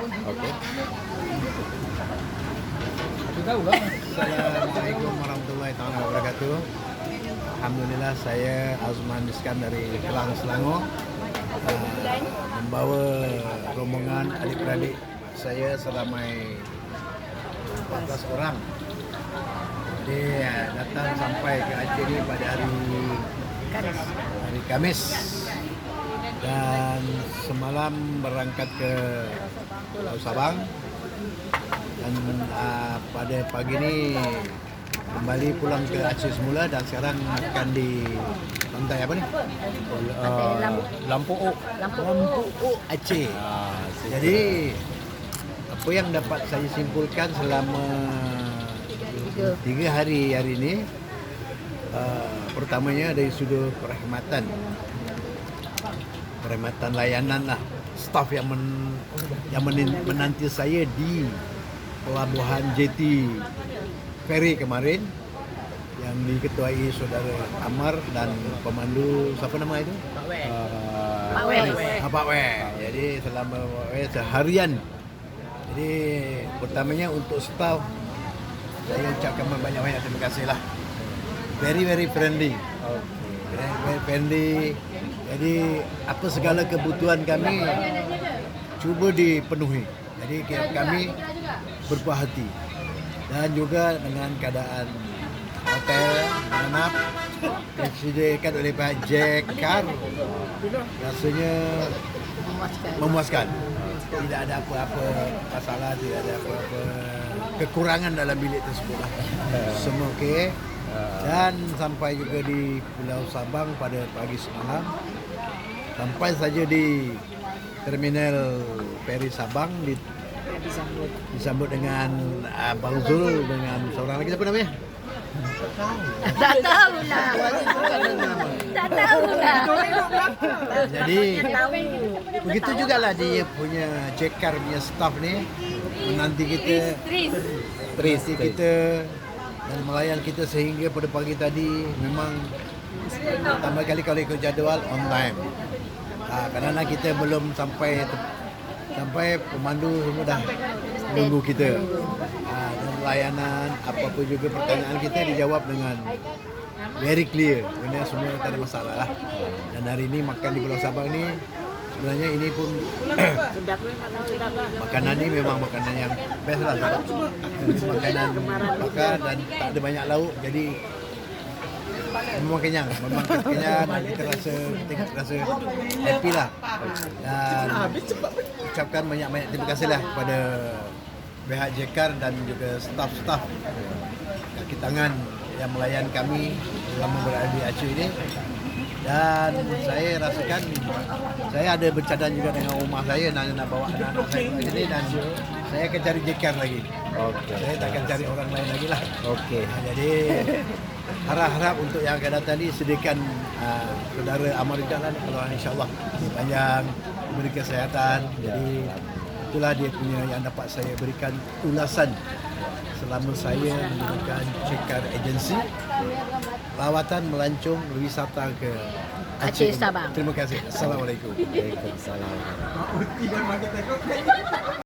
Oke. Assalamualaikum warahmatullahi taala wabarakatuh. Alhamdulillah, saya Azman Diskan dari Kelang Selangor, membawa rombongan adik-beradik saya seramai 14 orang. Jadi datang sampai ke Aceh ini pada hari Kamis dan semalam berangkat ke Pulau Sabang dan pada pagi ini kembali pulang ke Aceh semula dan sekarang akan di pantai apa nih? Lampu Aceh. Jadi apa yang dapat saya simpulkan selama 3 hari ini, pertamanya dari sudut perkhidmatan layanan lah, staf yang menanti saya di pelabuhan JT Ferry kemarin yang diketuai saudara Amar dan pemandu siapa nama itu? Pak We. Jadi selama Pak We seharian. Jadi pertamanya untuk staf saya ucapkan banyak-banyak terima kasih lah. Very friendly. Very friendly. Jadi apa segala kebutuhan kami cuba dipenuhi. Jadi kami berpuas hati. Dan juga dengan keadaan hotel menginap disediakan oleh Pak Jekar rasanya memuaskan. Tidak ada apa-apa masalah, tidak ada apa-apa kekurangan dalam bilik tersebut. Semua okey. Dan sampai juga di Pulau Sabang pada pagi semalam. Sampai saja di terminal Feri Sabang disambut dengan Abang Zul dengan seorang lagi siapa namanya? Tak tahu lah. Jadi begitu jugalah dia punya Jekar punya staff ni menanti kita, kita dan melayan kita sehingga pada pagi tadi memang tambah kali kalau ikut jadual on time. Kerana kita belum sampai pemandu semua dah tunggu kita. Dan layanan apa-apa juga pertanyaan kita dijawab dengan very clear. Benda semua tak ada masalah lah. Dan hari ini makan di Pulau Sabang ni sebenarnya ini pun makanan ni memang makanan yang best lah. Makanan bakar dan tak ada banyak lauk, jadi memang kenyang, dan kita rasa happy lah. Dan ucapkan banyak-banyak terima kasih lah kepada pihak Jekar dan juga staf-staf kaki tangan yang melayan kami selama berada di Aceh ini. Dan saya rasakan saya ada bercadang juga dengan rumah saya nak bawa anak-anak saya ke sini dan saya akan cari Jekar lagi. Saya tak akan cari orang lain lagi lah. Jadi harap untuk yang akan datang ni sediakan saudara Amar Jalan kalau insya-Allah panjang diberi kesihatan. Jadi itulah dia punya yang dapat saya berikan ulasan selama saya menggunakan Jekar Agency lawatan melancong wisata ke Aceh Sabang. Terima kasih. Assalamualaikum. Waalaikumsalam.